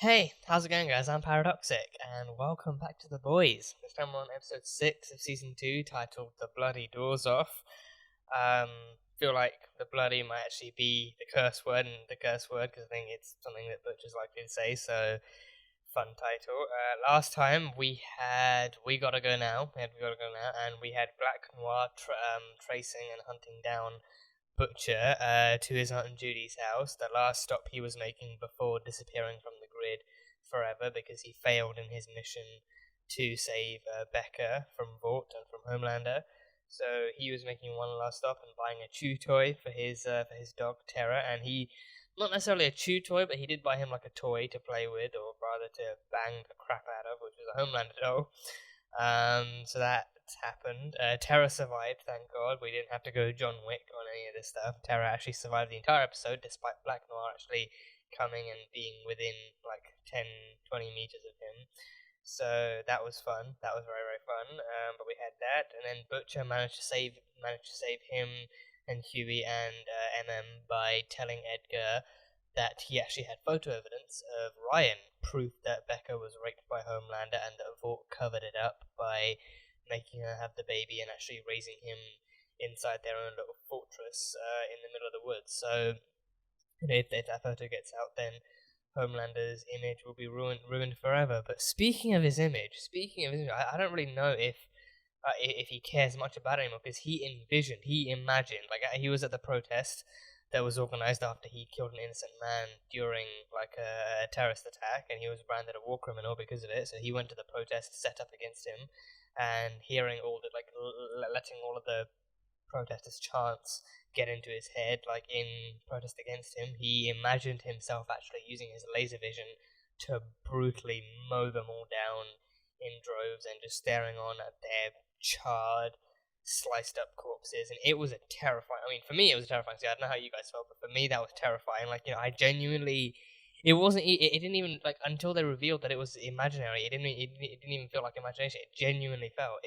Hey, how's it going, guys? I'm Paradoxic, and welcome back to The Boys. This time we're on episode 6 of season 2, titled The Bloody Doors Off. Feel like the bloody might actually be the curse word, because I think it's something that Butcher's likely to say, so fun title. Last time We Gotta Go Now, and we had Black Noir tracing and hunting down Butcher to his Aunt Judy's house, the last stop he was making before disappearing from the grid forever because he failed in his mission to save Becca from Vought and from Homelander. So he was making one last stop and buying a chew toy for his dog Terra, and he not necessarily a chew toy, but he did buy him like a toy to play with, or rather to bang the crap out of, which was a Homelander doll. So that happened. Terra survived, thank God. We didn't have to go John Wick on any of this stuff. Terra actually survived the entire episode, despite Black Noir actually coming and being within like 10, 20 meters of him. So that was fun. That was very, very fun. But we had that, and then Butcher managed to save him and Huey and MM by telling Edgar that he actually had photo evidence of Ryan, proof that Becca was raped by Homelander and that Vought covered it up by making her have the baby and actually raising him inside their own little fortress in the middle of the woods. So if that photo gets out, then Homelander's image will be ruined forever. But speaking of his image, I don't really know if he cares much about it anymore, because he imagined, like he was at the protest that was organized after he killed an innocent man during like a terrorist attack, and he was branded a war criminal because of it. So he went to the protest set up against him, and hearing all the letting all of the protesters' chants get into his head, like in protest against him, he imagined himself actually using his laser vision to brutally mow them all down in droves and just staring on at their charred, sliced up corpses. And it was a terrifying, I mean, for me it was a terrifying scene. I don't know how you guys felt, but for me that was terrifying. Like, I genuinely, it wasn't, it didn't even, like, until they revealed that it was imaginary, it didn't even feel like imagination. It genuinely felt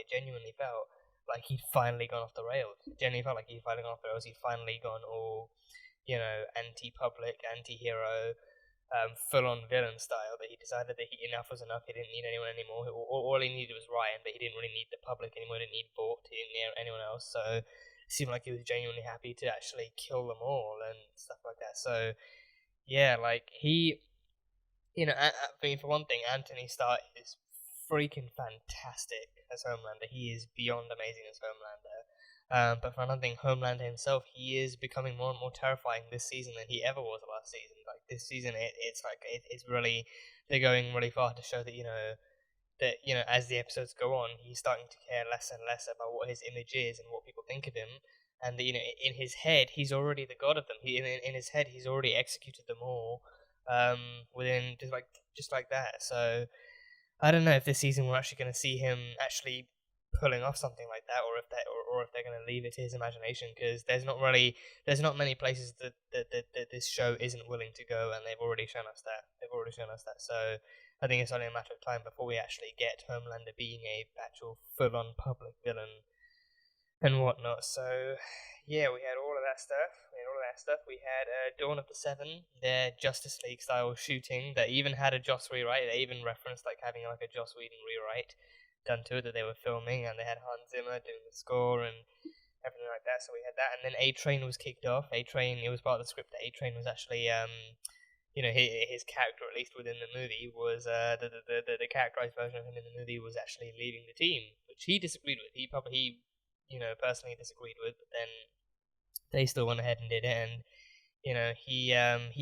like he'd finally gone off the rails. It genuinely felt like he'd finally gone off the rails. He'd finally gone all, anti-public, anti-hero, full-on villain style, that he decided that enough was enough. He didn't need anyone anymore. All he needed was Ryan, but he didn't really need the public anymore. He didn't need Vought. He didn't need anyone else. So it seemed like he was genuinely happy to actually kill them all and stuff like that. So yeah, like I mean, for one thing, Anthony Starr is freaking fantastic as Homelander. He is beyond amazing as Homelander. But for another thing, Homelander himself, he is becoming more and more terrifying this season than he ever was last season. Like this season, it's really, they're going really far to show that as the episodes go on, he's starting to care less and less about what his image is and what people think of him, and that, in his head he's already the god of them. In his head he's already executed them all, within just like that. So I don't know if this season we're actually going to see him actually pulling off something like that, or if they're going to leave it to his imagination, because there's not many places that this show isn't willing to go, and they've already shown us that. So I think it's only a matter of time before we actually get Homelander being a actual full-on public villain and whatnot. So yeah, we had all of that stuff. We had Dawn of the Seven, their Justice League style shooting that even had a Joss rewrite. They even referenced like having like a Joss Whedon rewrite done to it that they were filming, and they had Hans Zimmer doing the score and everything like that. So we had that, and then A Train was kicked off. A Train, it was part of the script that A Train was actually his character, at least within the movie, was the characterized version of him in the movie was actually leaving the team, which he disagreed with. He personally disagreed with, but then they still went ahead and did it. And he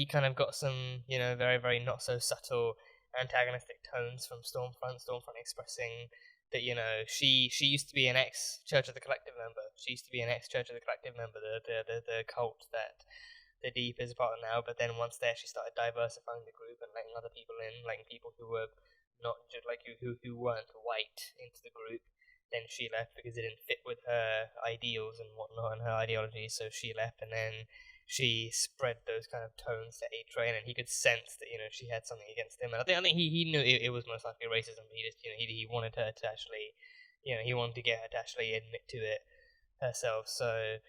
kind of got some very, very not so subtle antagonistic tones from Stormfront expressing that she used to be an ex Church of the Collective member. The cult that the Deep is a part of now. But then once they actually started diversifying the group and letting other people in, letting people who were not just like who weren't white into the group, then she left because it didn't fit with her ideals and whatnot and her ideology. So she left, and then she spread those kind of tones to A-Train, and he could sense that she had something against him. And I think he knew it was most likely racism. But he just he wanted her to actually he wanted to get her to actually admit to it herself. So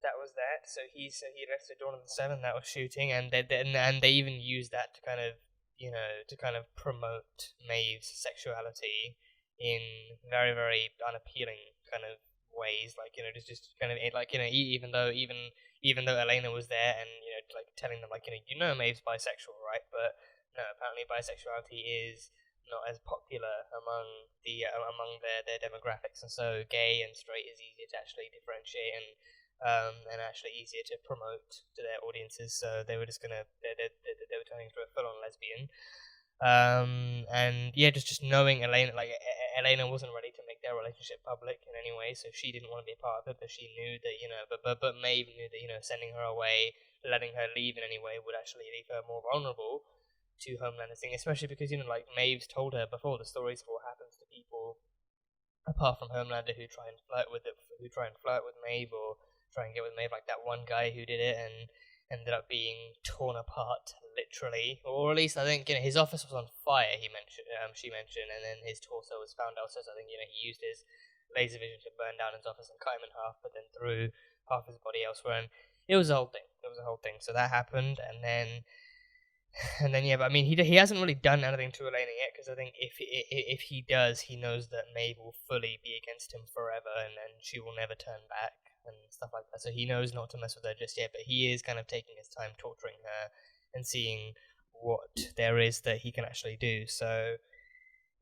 that was that. So he left the Dawn of the Seven. That was shooting, and they even used that to kind of you know, to kind of promote Maeve's sexuality in very, very unappealing kind of ways, like, you know, just kind of like, you know, even though Elena was there and, you know, like telling them, like, you know Maeve's bisexual, right? But no, apparently bisexuality is not as popular among their demographics, and so gay and straight is easier to actually differentiate and actually easier to promote to their audiences. So they were just they were turning into a full-on lesbian. And yeah, just knowing Elena, like Elena wasn't ready to make their relationship public in any way, so she didn't want to be a part of it. But she knew that, you know, but Maeve knew that, you know, sending her away, letting her leave in any way would actually leave her more vulnerable to Homelander's thing, especially because, you know, like Maeve's told her before, the stories of what happens to people apart from Homelander who try and flirt with Maeve or try and get with Maeve, like that one guy who did it and ended up being torn apart, literally, or at least I think, you know, his office was on fire. She mentioned, and then his torso was found elsewhere. So I think, you know, he used his laser vision to burn down his office and cut him in half, but then threw half his body elsewhere, and it was a whole thing. So that happened, and then yeah, but I mean, he hasn't really done anything to Elena yet, because I think if he does, he knows that Maeve will fully be against him forever, and she will never turn back and stuff like that. So he knows not to mess with her just yet, but he is kind of taking his time torturing her and seeing what there is that he can actually do. So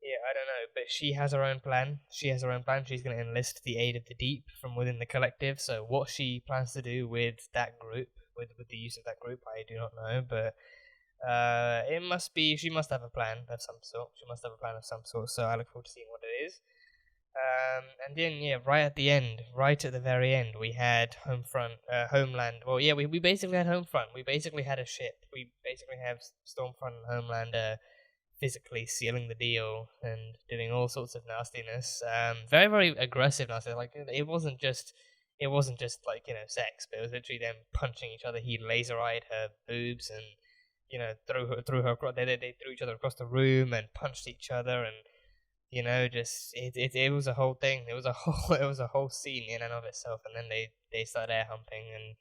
yeah, I don't know, but she has her own plan. She's going to enlist the aid of the Deep from within the collective. So what she plans to do with that group, with the use of that group, I do not know, but she must have a plan of some sort. So I look forward to seeing what it is. And then, yeah, right at the very end, we had Homeland. Well, yeah, we basically had Homefront. We basically had a ship. We basically have Stormfront and Homelander physically sealing the deal and doing all sorts of nastiness. Very, very aggressive nastiness. Like, it wasn't just like, you know, sex, but it was literally them punching each other. He laser-eyed her boobs and, you know, threw her across. They threw each other across the room and punched each other, and, you know, just it was a whole thing. It was a whole scene in and of itself. And then they started air humping, and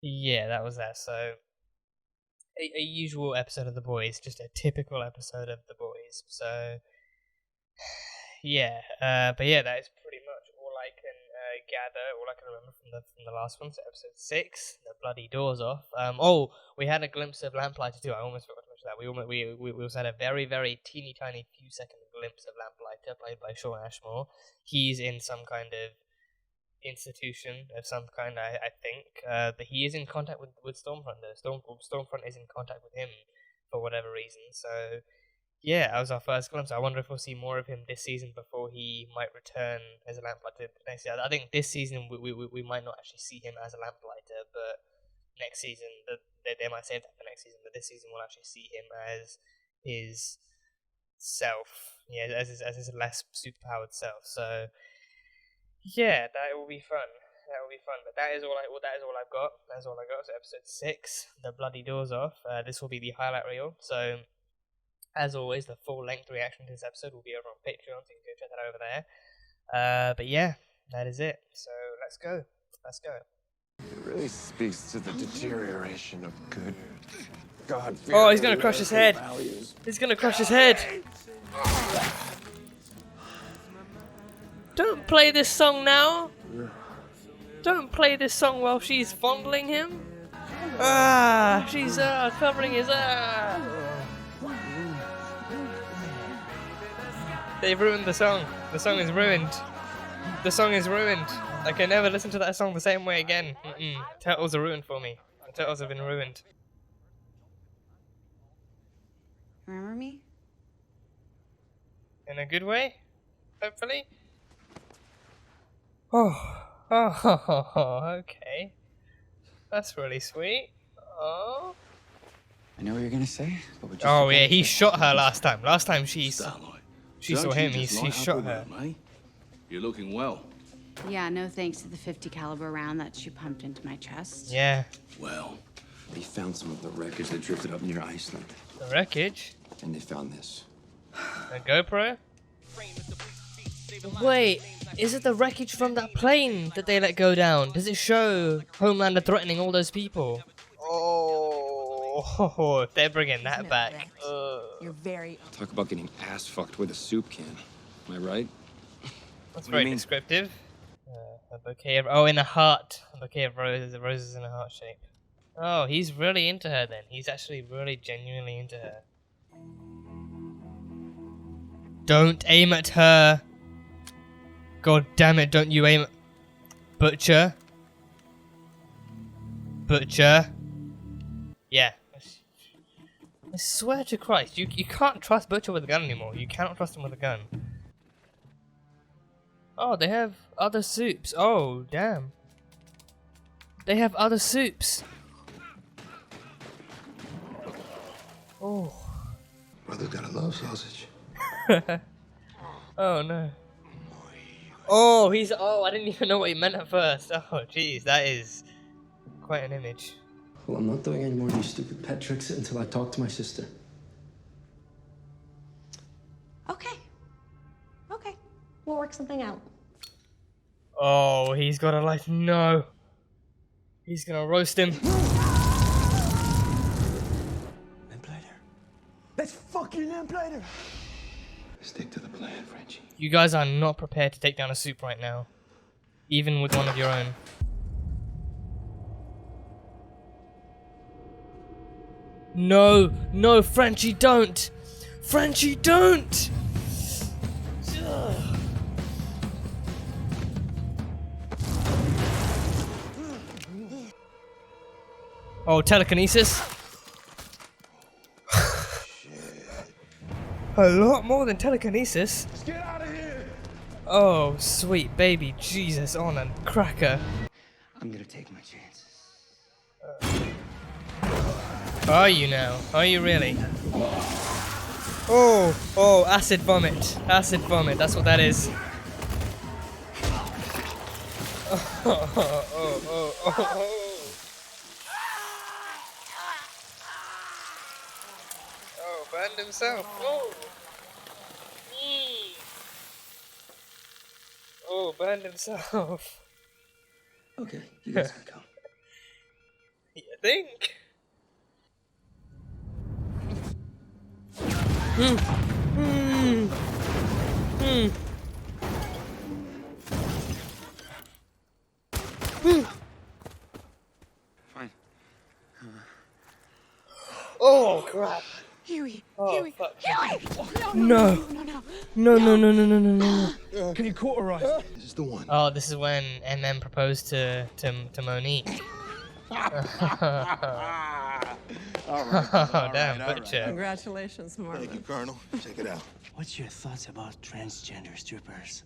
yeah, that was that. So a usual episode of The Boys, just a typical episode of The Boys. So yeah, but yeah, that is pretty much all I can remember from the last one, so episode 6, the bloody doors off. We had a glimpse of Lamplighter too. I almost forgot to mention that. We also had a very, very teeny tiny few second glimpse of Lamplighter, played by Sean Ashmore. He's in some kind of institution of some kind, I think, but he is in contact with Stormfront though. Stormfront is in contact with him for whatever reason. So yeah, that was our first glimpse. I wonder if we'll see more of him this season before he might return as a Lamplighter next year. I think this season we might not actually see him as a Lamplighter, but next season they might save that for next season. But this season we'll actually see him as his self, yeah, as his less superpowered self. So yeah, that will be fun. But that is all I've got. That's all I got. So episode 6, the bloody doors off. This will be the highlight reel. So as always, the full-length reaction to this episode will be over on Patreon, so you can go check that over there. But yeah, that is it. So let's go. It really speaks to the deterioration of good. God. Oh, he's gonna crush his head. He's gonna crush his head. Don't play this song now. Don't play this song while she's fondling him. She's covering his They've ruined the song. The song is ruined. I can never listen to that song the same way again. Turtles are ruined for me. The turtles have been ruined. Remember me? In a good way? Hopefully? Okay. That's really sweet. Oh. I know what you're gonna say, but we just yeah, he shot her last time. Last time she saw him, he shot her. You're looking well. Yeah, no thanks to the 50 caliber round that she pumped into my chest. Yeah. Well, they found some of the wreckage that drifted up near Iceland. The wreckage? And they found this. A GoPro? Wait, is it the wreckage from that plane that they let go down? Does it show Homelander threatening all those people? Oh, if they're bringing that back. You're very. Talk about getting ass fucked with a soup can. Am I right? That's What do very you mean? descriptive. A bouquet of, oh, in a heart. A bouquet of roses. The roses in a heart shape. Oh, he's really into her then. He's actually really genuinely into her. Don't aim at her. God damn it, don't you aim at... Butcher. Butcher. Yeah. I swear to Christ, you can't trust Butcher with a gun anymore. You cannot trust him with a gun. Oh, they have other soups. Oh, damn. They have other soups. Oh. Brother gotta love sausage. Oh, no. Oh, he's... Oh, I didn't even know what he meant at first. Oh, jeez, that is quite an image. Well, I'm not doing any more of these stupid pet tricks until I talk to my sister. Okay. Okay. We'll work something out. Oh, he's got a life. No. He's gonna roast him. Lamplighter. Let's fucking lamplighter. Stick to the plan, Frenchie. You guys are not prepared to take down a soup right now. Even with one of your own. No, no, Frenchie, don't! Frenchie, don't! Oh, telekinesis? A lot more than telekinesis. Let's get out of here. Oh, sweet baby Jesus on a cracker. I'm gonna take my chances. Are you now? Are you really? Oh, oh, acid vomit. Acid vomit, that's what that is. Oh, oh, oh, oh, oh. Oh, burned himself. Oh. Oh, burned himself. Okay, you guys can come. You think? Fine. Oh crap! Huey, Oh Huey, fuck! Huey! No! No! No! No! No! No! No! No! Can you cauterize? This is the one. Oh, this is when MM proposed to Monique. Oh, damn, Butcher. Congratulations, Marvin. Thank you, Colonel. Check it out. What's your thoughts about transgender strippers?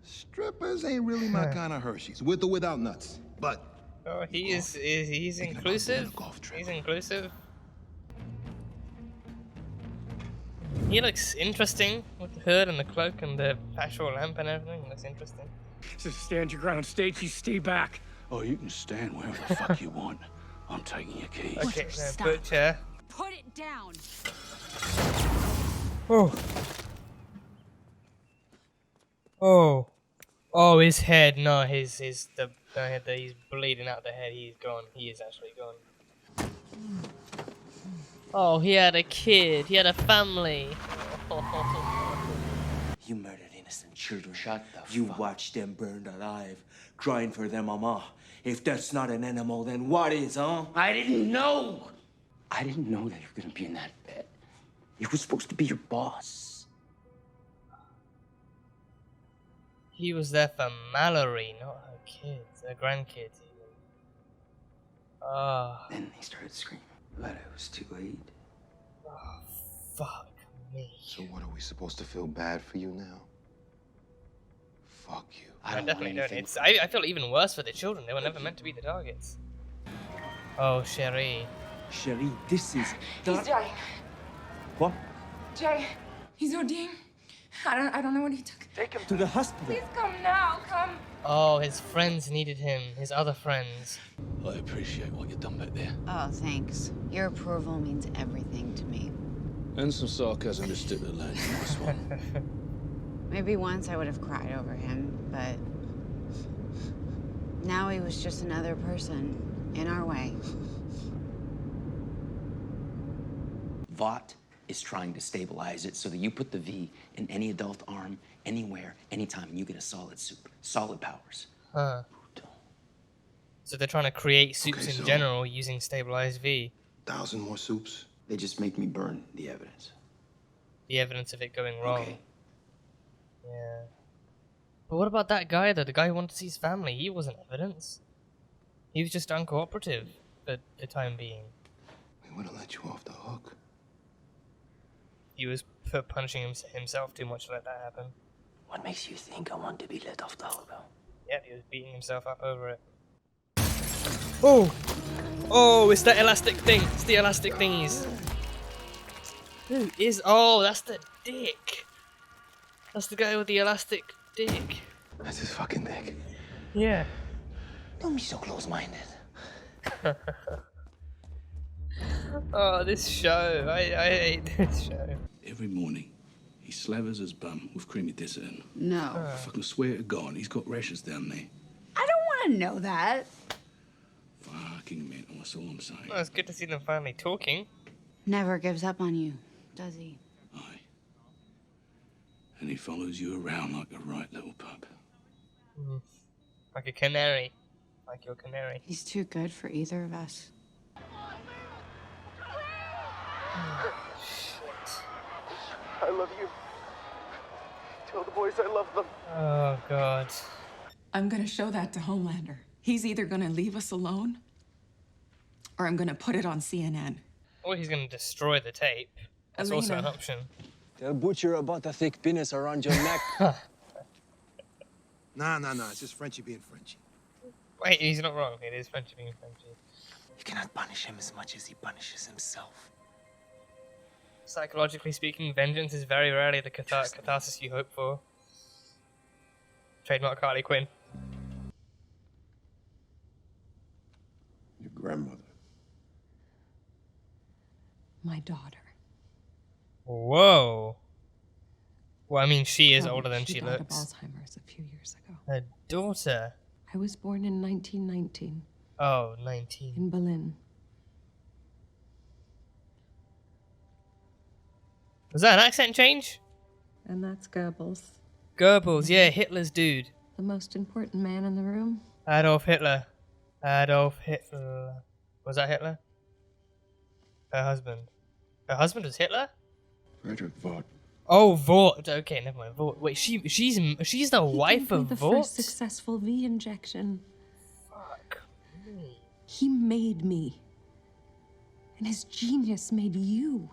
Strippers ain't really my kind of Hershey's, with or without nuts. But Oh, he's Thinking about inclusive. doing a golf trip. He's inclusive. He looks interesting with the hood and the cloak and the actual lamp and everything. Looks interesting. Just stand your ground, stage. You stay back. Oh, you can stand wherever the fuck you want. I'm taking your keys. Okay, no, Stop. Butcher. Put it down. Oh. Oh. Oh, his head. No, he's bleeding out the head. He's gone. He is actually gone. Oh, he had a kid. He had a family. You murdered innocent children. Shut the You watched them burned alive, crying for their mama. If that's not an animal, then what is, huh? I didn't know. I didn't know that you were gonna be in that bed. He was supposed to be your boss. He was there for Mallory, not her kids, her grandkids even. Ah, Then he started screaming, but it was too late. oh, fuck me. so what, are we supposed to feel bad for you now? Fuck you. I definitely don't. It's I feel even worse for the children. They were never meant to be the targets. Oh, Cherie. Sherry, this is... He's dying. What? Jay, he's ODing. I don't know what he took. Take him to the hospital. Please come now, come. Oh, his friends needed him. His other friends. I appreciate what you've done back there. Oh, thanks. Your approval means everything to me. And some sarcasm to stick to the land in this one. Maybe once I would have cried over him, but now he was just another person in our way. Vought is trying to stabilize it so that you put the V in any adult arm, anywhere, anytime, and you get a solid soup. Solid powers. Huh. So they're trying to create soups in general using stabilized V. 1,000 more soups. They just make me burn the evidence. The evidence of it going wrong. Okay. Yeah. But what about that guy though? The guy who wanted to see his family. He wasn't evidence. He was just uncooperative for the time being. We would have let you off the hook. He was punishing himself too much to let that happen. What makes you think I want to be let off the hook? Yep, he was beating himself up over it. Oh! Oh, it's that elastic thing. It's the elastic thingies. Who is... Oh, that's the dick. That's the guy with the elastic dick. That's his fucking dick. Yeah. Don't be so close-minded. Oh, this show. I hate this show. Every morning, he slavers his bum with creamy dessert. No. I fucking swear to God, he's got rashes down there. I don't want to know that. Fucking mental, that's all I'm saying. Well, it's good to see them finally talking. Never gives up on you, does he? Aye. And he follows you around like a right little pup. Like a canary. Like your canary. He's too good for either of us. I love you. Tell the boys I love them. Oh, God. I'm gonna show that to Homelander. He's either gonna leave us alone, or I'm gonna put it on CNN. Or he's going to destroy the tape. That's also an Elena. option. Tell Butcher about the thick penis around your neck. Nah. It's just Frenchie being Frenchie. Wait, he's not wrong. It is Frenchie being Frenchie. You cannot punish him as much as he punishes himself. Psychologically speaking, vengeance is very rarely the catharsis you hope for. Trademark Harley Quinn. Your grandmother. My daughter. Whoa. Well, I mean, she is Oh, older than she died of looks. Alzheimer's a few years ago. Her daughter. I was born in 1919 Oh, 19. in Berlin. Was that an accent change? And that's Goebbels, Goebbels, yeah, Hitler's dude. the most important man in the room. Adolf Hitler. Adolf Hitler. Was that Hitler? Her husband. Her husband was Hitler? Frederick Vought. Oh, Vought. Okay, never mind. Vought. Wait, she's the wife of the Vought? first successful V injection. Fuck me. He made me. And his genius made you.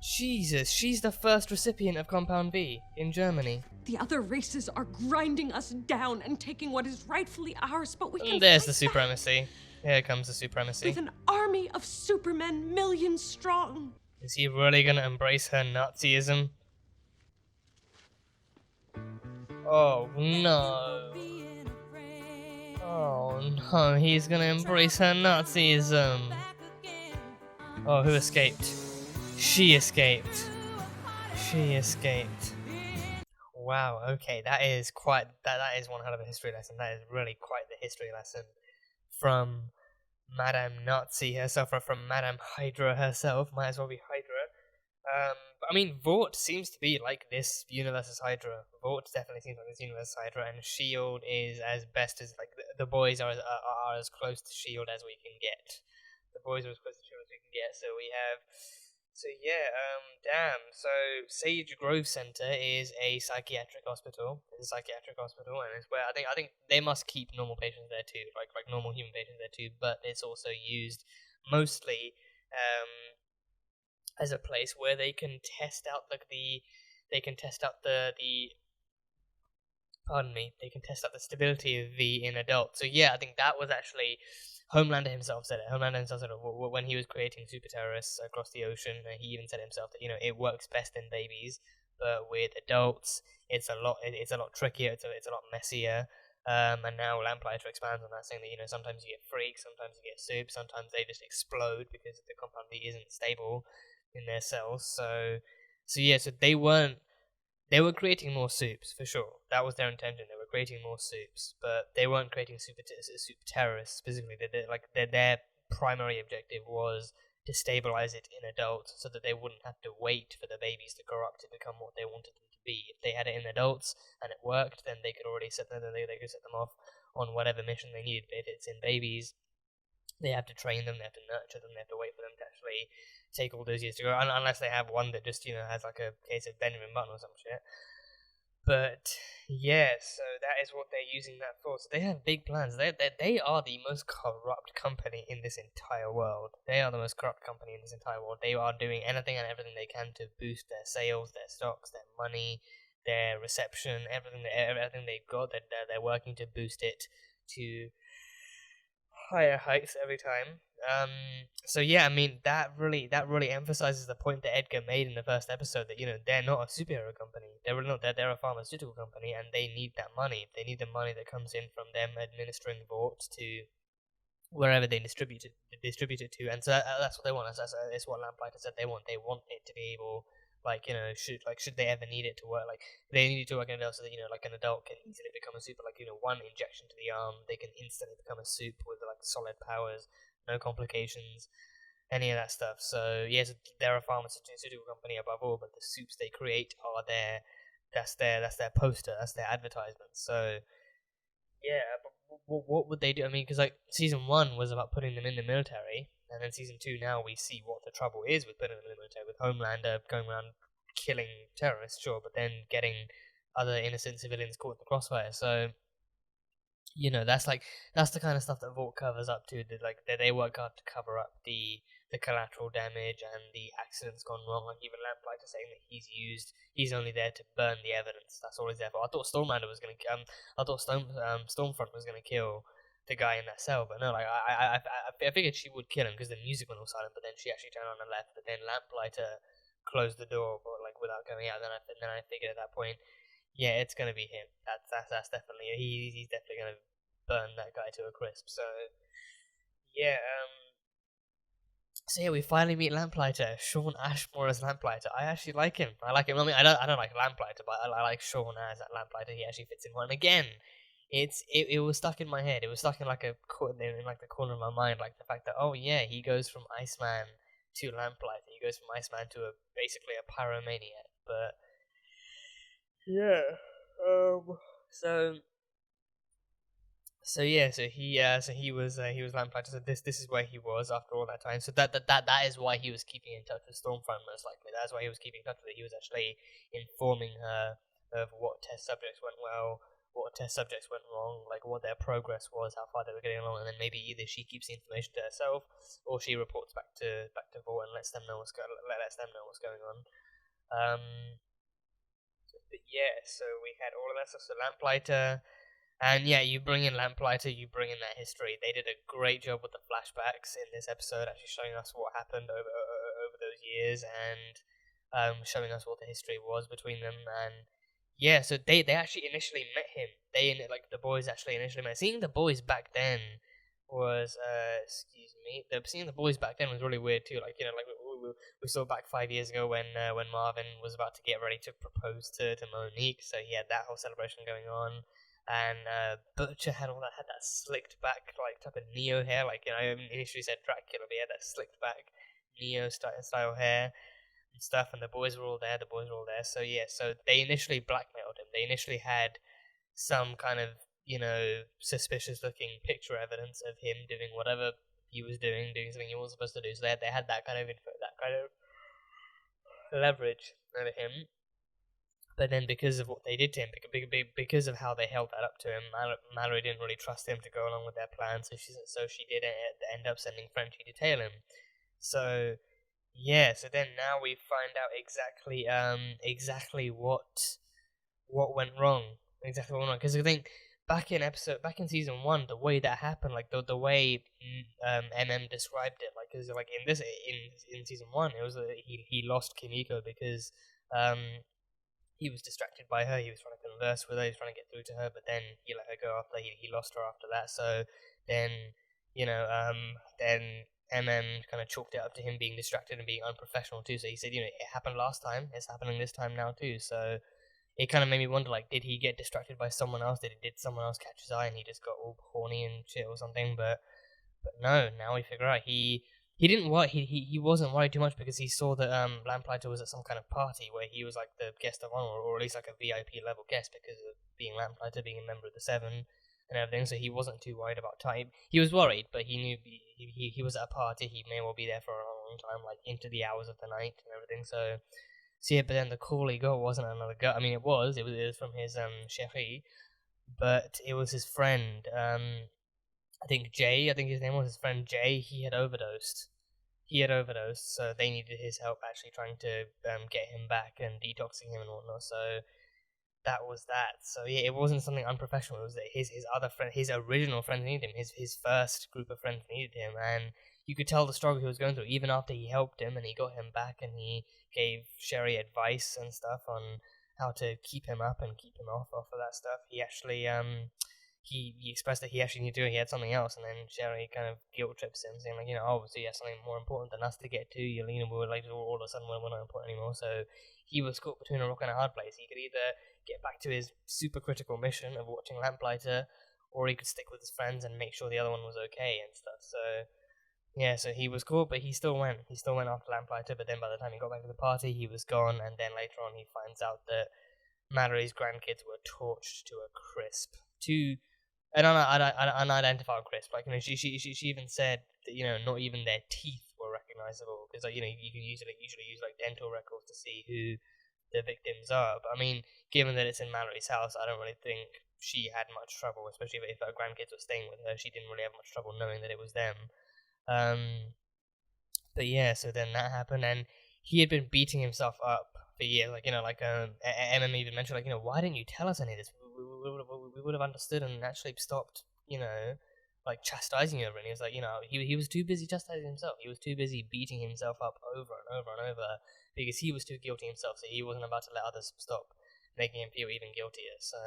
Jesus, she's the first recipient of Compound V in Germany. The other races are grinding us down and taking what is rightfully ours, but we can And there's the fight back supremacy. Here comes the supremacy. with an army of supermen, millions strong. Is he really gonna embrace her Nazism? Oh no. Oh no, he's gonna embrace her Nazism. Oh, who escaped? She escaped. She escaped. Wow, okay, that is one hell of a history lesson. That is really quite the history lesson from Madame Nazi herself, or from Madame Hydra herself. Might as well be Hydra. But I mean, Vought seems to be like this universe's Hydra. Vought definitely seems like this universe's Hydra, and S.H.I.E.L.D. is as best as, like, the boys are as close to S.H.I.E.L.D. as we can get. The boys are as close to S.H.I.E.L.D. as we can get, so we have... So yeah, damn. So Sage Grove Center is a psychiatric hospital. It's a psychiatric hospital, and it's where I think they must keep normal patients there too, like normal human patients there too. But it's also used mostly as a place where they can test out the stability of V in adults. So yeah, I think that was actually. Homelander himself said it. When he was creating super terrorists across the ocean, he even said himself that it works best in babies, but with adults, it's a lot trickier. It's a lot messier. And now Lamplighter expands on that, saying that sometimes you get freaks, sometimes you get soup, sometimes they just explode because the compound V isn't stable in their cells. So they were creating more soups for sure. That was their intention. They were creating more soups, but they weren't creating super terrorists specifically. Their primary objective was stabilize it in adults so that they wouldn't have to wait for the babies to grow up to become what they wanted them to be. If they had it in adults and it worked, then they could already set them, they could set them off on whatever mission they needed. But if it's in babies, they have to train them, they have to nurture them, they have to wait for them to actually take all those years to grow, unless they have one that just, has like a case of Benjamin Button or some shit. But yeah, so that is what they're using that for. So they have big plans. They are the most corrupt company in this entire world. They are the most corrupt company in this entire world. They are doing anything and everything they can to boost their sales, their stocks, their money, their reception, everything they've got. They're working to boost it to higher heights every time. So yeah, I mean that really emphasizes the point that Edgar made in the first episode that they're not a superhero company. They're really not. They're a pharmaceutical company, and they need that money. They need the money that comes in from them administering vaults to wherever they distribute it to, and so that's what they want. That's what Lamplighter said they want. They want it to be able, should they ever need it to work, they need it to work in an adult, so that like an adult can easily become a super, one injection to the arm, they can instantly become a soup with solid powers, no complications, any of that stuff. So yes, they're a pharmaceutical company above all, but the soups they create are that's their poster, that's their advertisement. So yeah, but what would they do? I mean, because season 1 was about putting them in the military, and then season 2 now we see what the trouble is with putting them in the military, with Homelander going around killing terrorists, sure, but then getting other innocent civilians caught in the crossfire. So that's the kind of stuff that Vault covers up too. They work hard to cover up the collateral damage and the accidents gone wrong. Even Lamplighter saying that he's only there to burn the evidence. That's all he's there for. I thought Stormfront was gonna kill the guy in that cell, but no, I figured she would kill him because the music went all silent. But then she actually turned on and left. But then Lamplighter closed the door, but without going out. Then I figured at that point, yeah, it's gonna be him. That's definitely he's definitely gonna burn that guy to a crisp. So yeah, we finally meet Lamplighter. Sean Ashmore as Lamplighter. I actually like him. I like him. I mean, I don't like Lamplighter, but I like Sean as that Lamplighter. He actually fits in one. Again, it was stuck in my head. It was stuck in the corner of my mind, the fact that he goes from Iceman to Lamplighter. He goes from Iceman to basically a pyromaniac. But yeah, So he was Lamplighter. So this is where he was after all that time. So that is why he was keeping in touch with Stormfront, most likely. That's why he was keeping in touch with her. He was actually informing her of what test subjects went well, what test subjects went wrong, what their progress was, how far they were getting along, and then maybe either she keeps the information to herself or she reports back to Vault and lets them know what's going on. But yeah, so we had all of that stuff. So Lamplighter. And yeah, you bring in Lamplighter, you bring in that history. They did a great job with the flashbacks in this episode, actually showing us what happened over those years, and showing us what the history was between them. And yeah, so they actually initially met him. The boys actually initially met. Seeing the boys back then was seeing the boys back then was really weird too. We saw back 5 years ago when Marvin was about to get ready to propose to Monique. So he had that whole celebration going on. And Butcher had that slicked back type of Neo hair, I initially said Dracula, but he had that slicked back Neo style hair and stuff. And the boys were all there. So yeah, so they initially blackmailed him. They initially had some kind of suspicious looking picture evidence of him doing whatever he was doing something he wasn't supposed to do. So they had that kind of leverage over him. But then because of what they did to him, because of how they held that up to him, Mallory didn't really trust him to go along with their plan, so she did end up sending Frenchie to tail him. So yeah, so then now we find out exactly what went wrong. Because I think back in season 1, the way that happened, the way MM described it, because in season 1, it was he lost Kimiko because he was distracted by her. He was trying to converse with her. He was trying to get through to her, but then he let her go after he lost her after that. So then then MM kind of chalked it up to him being distracted and being unprofessional too. So he said, it happened last time. It's happening this time now too. So it kind of made me wonder, did he get distracted by someone else? Did someone else catch his eye and he just got all horny and shit or something? But no. Now we figure out he he didn't worry. He wasn't worried too much because he saw that Lamplighter was at some kind of party where he was like the guest of honor, or at least like a VIP level guest because of being Lamplighter, being a member of the Seven and everything. So he wasn't too worried about time. He was worried, but he knew he was at a party. He may well be there for a long time, like into the hours of the night and everything. So yeah, but then the call he got wasn't another girl. I mean, it was from his chérie, but it was his friend. I think Jay. I think his name was his friend Jay. He had overdosed. So they needed his help actually trying to get him back and detoxing him and whatnot. So that was that. So yeah, it wasn't something unprofessional. It was that his other friend, his original friends needed him. His first group of friends needed him, and you could tell the struggle he was going through. Even after he helped him and he got him back, and he gave Sherry advice and stuff on how to keep him up and keep him off of that stuff. He actually he expressed that he actually needed to do it. He had something else, and then Sherry kind of guilt trips him, saying like, obviously you have something more important than us to get to. You we're like all of a sudden we're not important anymore. So he was caught between a rock and a hard place. He could either get back to his super critical mission of watching Lamplighter, or he could stick with his friends and make sure the other one was okay and stuff. So yeah, so he was caught, but he still went. He still went after Lamplighter, but then by the time he got back to the party, he was gone. And then later on, he finds out that Mallory's grandkids were torched to a crisp. An unidentified crisp. Like, she even said that, not even their teeth were recognizable, because you can usually use like dental records to see who the victims are. But I mean, given that it's in Mallory's house, I don't really think she had much trouble, especially if her grandkids were staying with her. She didn't really have much trouble knowing that it was them. But yeah, so then that happened, and he had been beating himself up for years. Like, Emma even mentioned, like, why didn't you tell us any of this? We would have understood and actually stopped, like chastising you over. And he was like, he was too busy chastising himself. He was too busy beating himself up over and over and over because he was too guilty himself. So he wasn't about to let others stop making him feel even guiltier. So,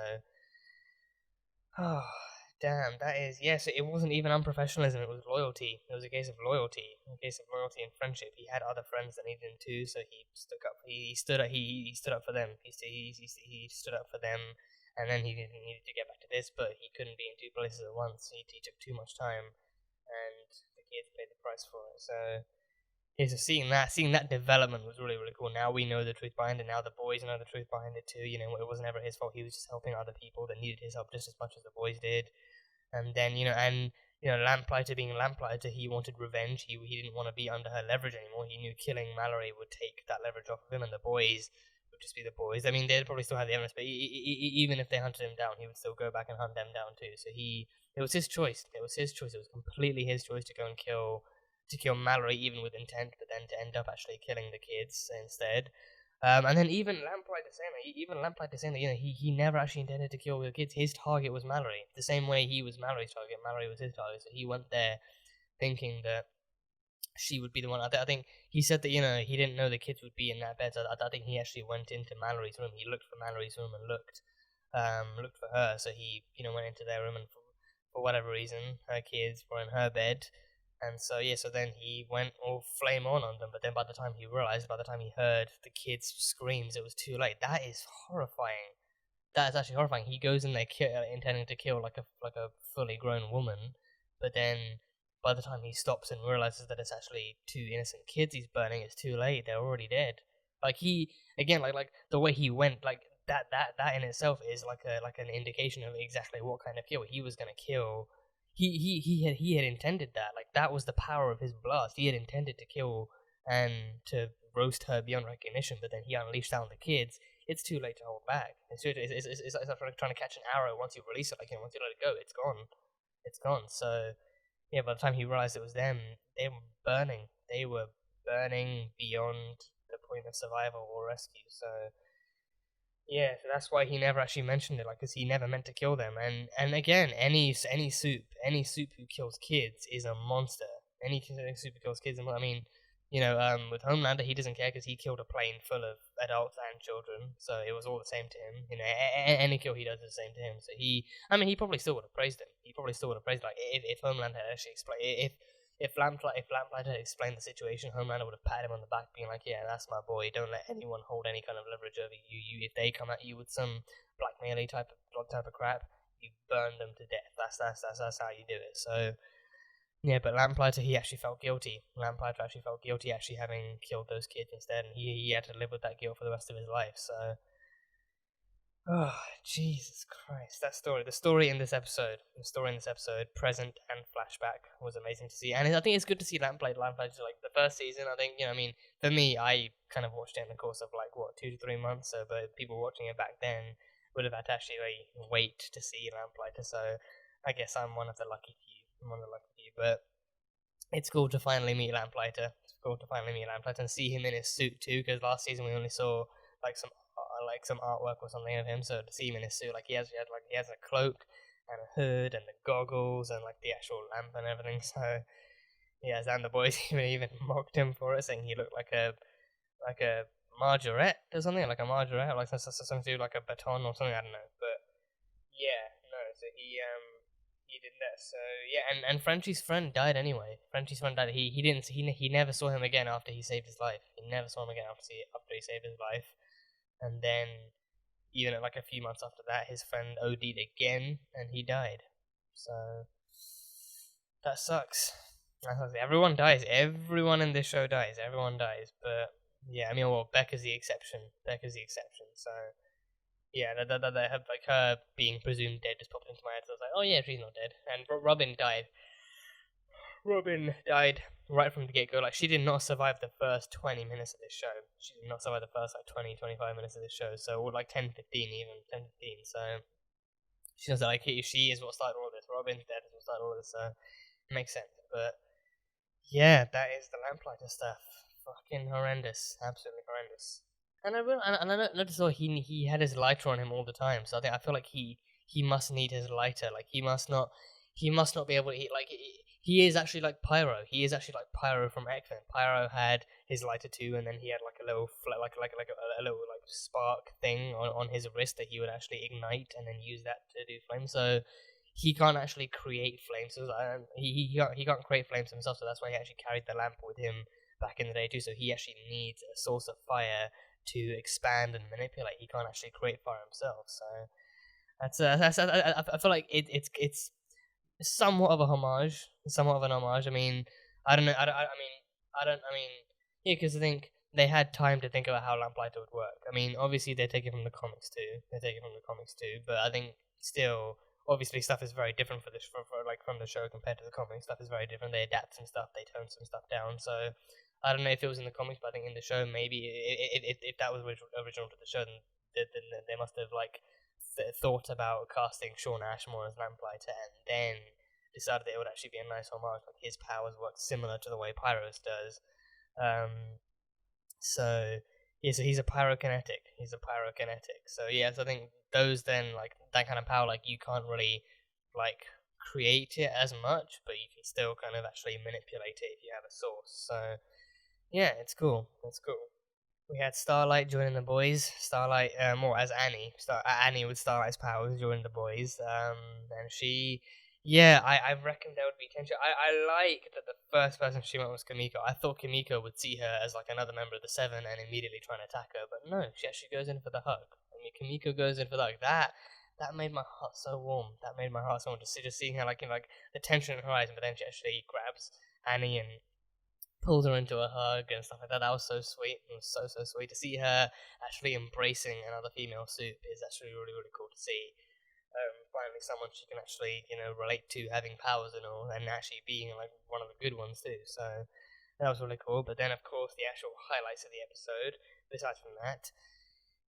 oh, damn, that is, so it wasn't even unprofessionalism. It was loyalty. It was a case of loyalty, and friendship. He had other friends that needed him too, so he stuck up. He stood up for them. He stood up for them. And then he needed to get back to this, but he couldn't be in two places at once. He took too much time, and the kids paid the price for it. So, yeah, so seeing that development was really, really cool. Now we know the truth behind it. Now the boys know the truth behind it too. It was never his fault. He was just helping other people that needed his help just as much as the boys did. And then, Lamplighter being Lamplighter, he wanted revenge. He didn't want to be under her leverage anymore. He knew killing Mallory would take that leverage off of him, and the boys just be the boys. I mean, they'd probably still have the evidence, but even if they hunted him down, he would still go back and hunt them down too. So it was his choice. It was completely his choice to go and kill Mallory, even with intent, but then to end up actually killing the kids instead. And then even Lamplighter saying that, he never actually intended to kill the kids. His target was Mallory. The same way he was Mallory's target, Mallory was his target. So he went there thinking that she would be the one. I think he said that, he didn't know the kids would be in that bed. So I think he actually went into Mallory's room. He looked for Mallory's room and looked for her. So he, went into their room, and for whatever reason, her kids were in her bed. And so, so then he went all flame on them. But then by the time he heard the kids' screams, it was too late. That is horrifying. That is actually horrifying. He goes in there intending to kill like a fully grown woman, but then by the time he stops and realizes that it's actually two innocent kids he's burning, it's too late. They're already dead. Like he, again, like the way he went, like that in itself is like an indication of exactly what kind of kill he was gonna kill. He had intended that. Like that was the power of his blast. He had intended to kill and to roast her beyond recognition, but then he unleashed that on the kids. It's too late to hold back. It's like trying to catch an arrow. Once you release it, once you let it go, it's gone. It's gone. So yeah, by the time he realized it was them, they were burning. They were burning beyond the point of survival or rescue. So yeah, so that's why he never actually mentioned it, because he never meant to kill them. And again, any Supe who kills kids is a monster. Any Supe who kills kids, I mean, with Homelander, he doesn't care because he killed a plane full of adults and children, so it was all the same to him. Any kill he does is the same to him. So he probably still would have praised him. He probably still would have praised, like, if Homelander had actually explained, if Lamplighter had explained the situation, Homelander would have patted him on the back, being like, yeah, that's my boy. Don't let anyone hold any kind of leverage over you. If they come at you with some blackmail type of crap, you burn them to death. That's how you do it. So Yeah, but Lamplighter, he actually felt guilty. Lamplighter actually felt guilty actually having killed those kids instead, and he had to live with that guilt for the rest of his life, so... Oh, Jesus Christ. That story, the story in this episode, present and flashback, was amazing to see. And I think it's good to see Lamplighter, like, the first season, I think, I mean, for me, I kind of watched it in the course of, like, 2 to 3 months, so, but people watching it back then would have had to actually, like, wait to see Lamplighter, so I guess I'm one of the lucky few. But it's cool to finally meet Lamplighter. And see him in his suit too. Because last season we only saw like some artwork or something of him. So to see him in his suit, like he has a cloak and a hood and the goggles and like the actual lamp and everything. So yes, and the boys even mocked him for it, saying he looked like a margarette or something, like a margarette, like something like a baton or something. I don't know, but yeah, no. So he did that. So yeah, and Frenchie's friend died anyway. He never saw him again after he saved his life. He never saw him again after he saved his life. And then even like a few months after that, his friend OD'd again, and he died. So that sucks. Everyone dies. Everyone in this show dies. Everyone dies. But yeah, I mean, well, Becca's the exception. So yeah, that have like her being presumed dead just popped into my head. So I was like, oh yeah, she's not dead. And Robin died. Robin died right from the get-go. Like, she did not survive the first 20 minutes of this show. She did not survive the first, like, 20, 25 minutes of this show. So, or, like, 10, 15 even. 10, 15. So, she was like, she is what started all this. Robin's dead is what started all this. So, it makes sense. But, yeah, that is the Lamplighter stuff. Fucking horrendous. Absolutely horrendous. And I noticed he had his lighter on him all the time. So, I feel like he must need his lighter. Like, he must not be able to, he is actually like Pyro. He is actually like Pyro from X-Men. Pyro had his lighter too, and then he had like a little a little like spark thing on his wrist that he would actually ignite and then use that to do flames. So he can't actually create flames. So he can't create flames himself. So that's why he actually carried the lamp with him back in the day too. So he actually needs a source of fire to expand and manipulate. He can't actually create fire himself. So I feel like it's somewhat of a homage. I mean, I don't know. Yeah, because I think they had time to think about how Lamplighter would work. I mean, obviously they take it from the comics too. But I think still, obviously, stuff is very different for from the show compared to the comics. Stuff is very different. They adapt some stuff. They tone some stuff down. So I don't know if it was in the comics, but I think in the show, maybe if that was original to the show, then they must have like thought about casting Sean Ashmore as Lamplighter, and then decided that it would actually be a nice homage. Like his powers work similar to the way Pyro's does. So yeah, so he's a pyrokinetic. So yeah, so I think those then like that kind of power, like you can't really like create it as much, but you can still kind of actually manipulate it if you have a source. So yeah, it's cool. We had Starlight joining the boys. Starlight, more as Annie. Annie with Starlight's powers joining the boys. And she, yeah, I reckon there would be tension. I like that the first person she went was Kimiko. I thought Kimiko would see her as like another member of the Seven and immediately try and attack her, but no, she actually goes in for the hug. I mean, Kimiko goes in for the hug. That made my heart so warm. Just seeing her like the tension in her eyes, but then she actually grabs Annie and pulls her into a hug and stuff like that. That was so sweet. It was so sweet to see her actually embracing another female Supe. Is actually really cool to see. Finally, someone she can actually relate to, having powers and all, and actually being like one of the good ones too. So that was really cool. But then, of course, the actual highlights of the episode, besides from that,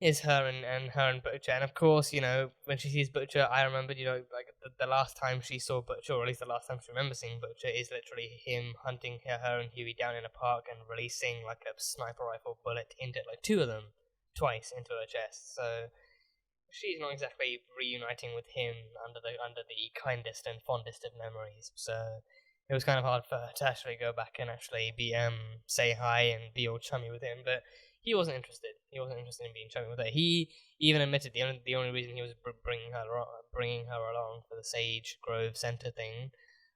is her and Butcher. And of course, when she sees Butcher, I remembered, like the last time she saw Butcher, or at least the last time she remembers seeing Butcher, is literally him hunting her and Huey down in a park and releasing like a sniper rifle bullet into like two of them twice into her chest. So she's not exactly reuniting with him under the kindest and fondest of memories. So it was kind of hard for her to actually go back and actually be say hi and be all chummy with him, but he wasn't interested. He wasn't interested in being chummy with her. He even admitted the only reason he was bringing her along for the Sage Grove Center thing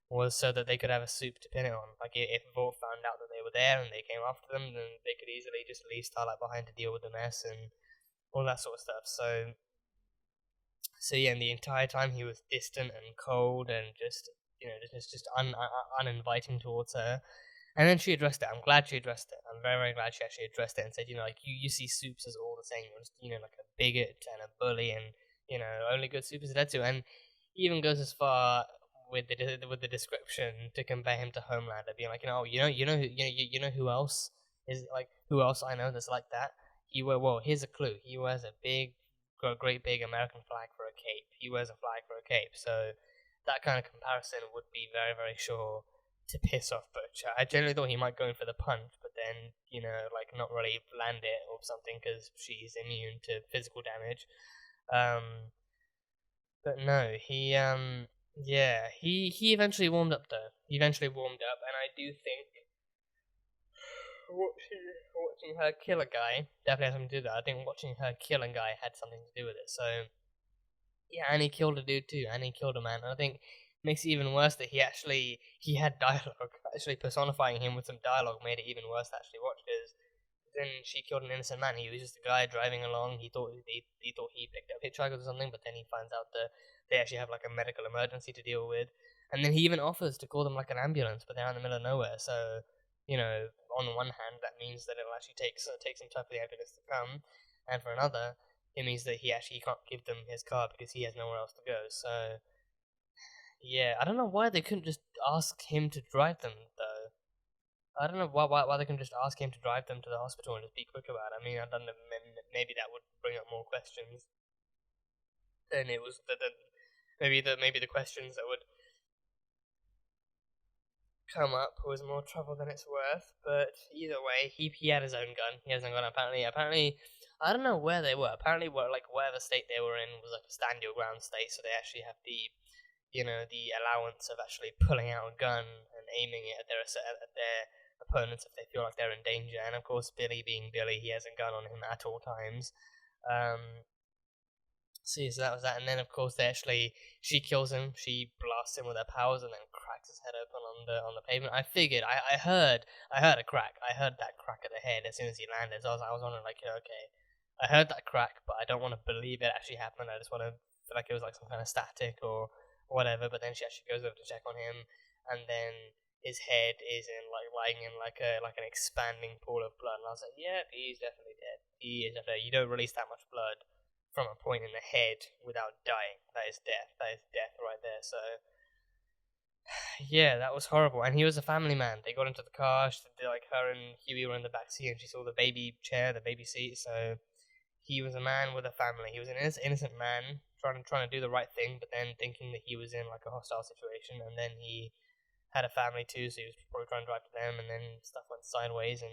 was so that they could have a Supe to pin it on. Like if Vought found out that they were there and they came after them, then they could easily just leave Starlight behind to deal with the mess and all that sort of stuff. So yeah, and the entire time he was distant and cold and just just uninviting towards her. And then she addressed it. I'm glad she addressed it. I'm very, very glad she actually addressed it and said, like, you see Supes as all the same. You're just, like a bigot and a bully, and, only good Supes are dead to. And he even goes as far with the description to compare him to Homelander, being like, who else is like, who else I know that's like that? Here's a clue. He wears a great big American flag for a cape. He wears a flag for a cape. So that kind of comparison would be very, very sure to piss off Butcher. I generally thought he might go in for the punch, but then, like, not really land it or something because she's immune to physical damage. But no, he eventually warmed up though. He eventually warmed up, and I do think watching her kill a guy definitely has something to do with that. I think watching her kill a guy had something to do with it. So yeah, and he killed a dude too, and he killed a man. And I think makes it even worse that he had dialogue. Actually personifying him with some dialogue made it even worse to actually watch, because then she killed an innocent man. He was just a guy driving along. He thought he picked up hitchhikers or something, but then he finds out that they actually have like a medical emergency to deal with. And then he even offers to call them like an ambulance, but they're in the middle of nowhere. So, on the one hand, that means that it'll actually take some time for the ambulance to come, and for another, it means that he can't give them his car because he has nowhere else to go. So yeah, I don't know why they couldn't just ask him to drive them, though. I don't know why they couldn't just ask him to drive them to the hospital and just be quick about it. I mean, I don't know, maybe that would bring up more questions than it was. Maybe the questions that would come up was more trouble than it's worth. But either way, he had his own gun. He has his own gun. Apparently, I don't know where they were. Apparently, whatever state they were in was like a stand your ground state, so they actually have the allowance of actually pulling out a gun and aiming it at their opponents if they feel like they're in danger. And of course, Billy being Billy, he has a gun on him at all times. So that was that, and then of course she kills him. She blasts him with her powers and then cracks his head open on the pavement. I figured, I heard a crack. I heard that crack at the head as soon as he landed. So I was wondering, like, okay, I heard that crack, but I don't want to believe it actually happened. I just want to feel like it was like some kind of static or whatever. But then she actually goes over to check on him, and then his head is lying in like an expanding pool of blood. And I was like, yeah, he's definitely dead. He is definitely. You don't release that much blood from a point in the head without dying. That is death. That is death right there. So yeah, that was horrible. And he was a family man. They got into the car. Her and Huey were in the back seat, and she saw the baby chair, the baby seat. So he was a man with a family. He was an innocent man trying to do the right thing, but then thinking that he was in like a hostile situation. And then he had a family too, so he was probably trying to drive to them, and then stuff went sideways. And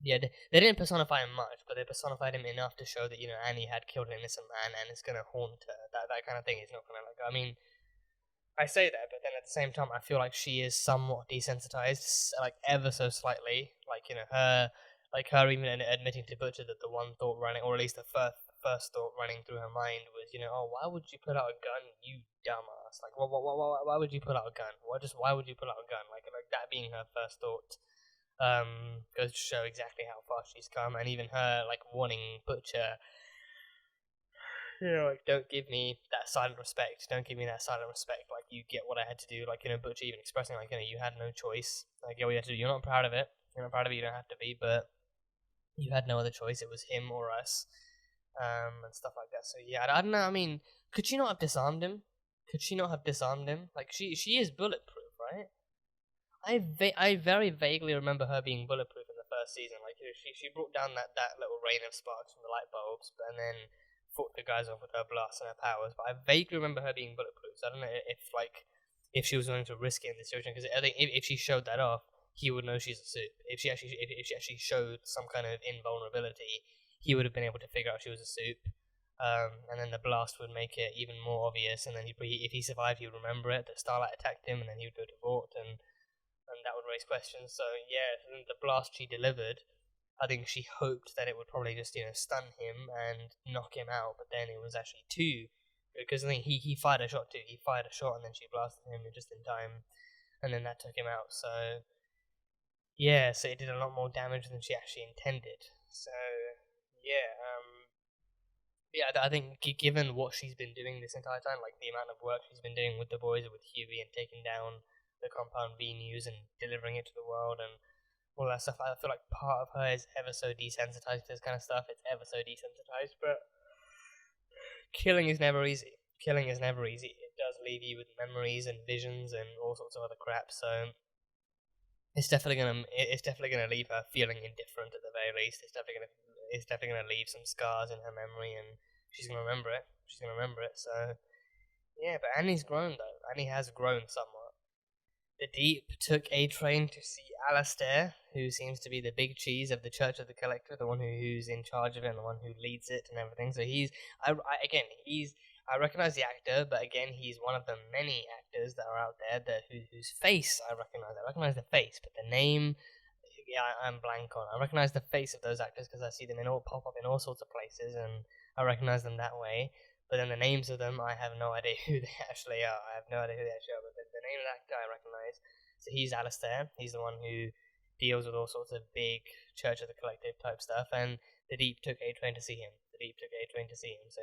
yeah, they didn't personify him much, but they personified him enough to show that Annie had killed an innocent man and it's gonna haunt her. That kind of thing is not gonna I mean, I say that, but then at the same time, I feel like she is somewhat desensitized, like ever so slightly. Her even admitting to Butcher that the one thought running, or at least the first thought running through her mind was, oh, why would you pull out a gun, you dumbass? Like, why would you pull out a gun? Why would you pull out a gun? Like that being her first thought. Goes to show exactly how far she's come, and even her warning Butcher, don't give me that silent respect. Don't give me that silent respect. Like, you get what I had to do. Butcher even expressing you had no choice. Like, what you had to do. You're not proud of it. You're not proud of it. You don't have to be, but you had no other choice. It was him or us, and stuff like that. So yeah, I don't know. I mean, could she not have disarmed him? Could she not have disarmed him? Like, she is bulletproof, right? I very vaguely remember her being bulletproof in the first season. Like, she brought down that little rain of sparks from the light bulbs, and then fought the guys off with her blasts and her powers. But I vaguely remember her being bulletproof. So I don't know if she was willing to risk it in this situation, because I think if she showed that off, he would know she's a Supe. If she actually showed some kind of invulnerability, he would have been able to figure out she was a Supe. And then the blast would make it even more obvious. And then if he survived, he would remember it. That Starlight attacked him, and then he would go to Vought, and that would raise questions. So yeah, the blast she delivered, I think she hoped that it would probably just stun him and knock him out, but then it was actually two, because I think he fired a shot too. He fired a shot and then she blasted him just in time, and then that took him out. So yeah, so it did a lot more damage than she actually intended. So yeah, Yeah, I think given what she's been doing this entire time, like the amount of work she's been doing with the boys, with Huey, and taking down the Compound B news and delivering it to the world and all that stuff, I feel like part of her is ever so desensitized to this kind of stuff. It's ever so desensitized, but killing is never easy. Killing is never easy. It does leave you with memories and visions and all sorts of other crap, so it's definitely gonna leave her feeling indifferent at the very least. It's definitely gonna leave some scars in her memory, and she's gonna remember it. So yeah, but Annie's grown though. Annie has grown somewhat. The Deep took A Train to see Alastair, who seems to be the big cheese of the Church of the Collector, the one who's in charge of it and the one who leads it and everything. So I recognize the actor, but again, he's one of the many actors that are out there whose face I recognize. I recognize the face, but the name, yeah, I'm blank on. I recognize the face of those actors because I see them pop up in all sorts of places, and I recognize them that way. But then the names of them, I have no idea who they actually are. But the name of the actor I recognize. So he's Alastair. He's the one who deals with all sorts of big Church of the Collective type stuff, and the Deep took A Train to see him. So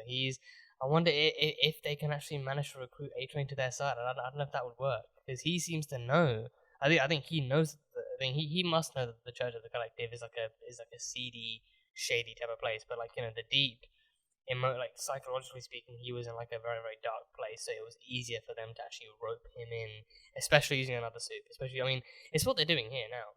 I wonder if they can actually manage to recruit A Train to their side. I don't know if that would work, because he seems to know. I think he knows. He must know that the Church of the Collective is like a seedy, shady type of place. But the Deep, psychologically speaking, he was in like a very, very dark place, so it was easier for them to actually rope him in, especially using another suit. It's what they're doing here now.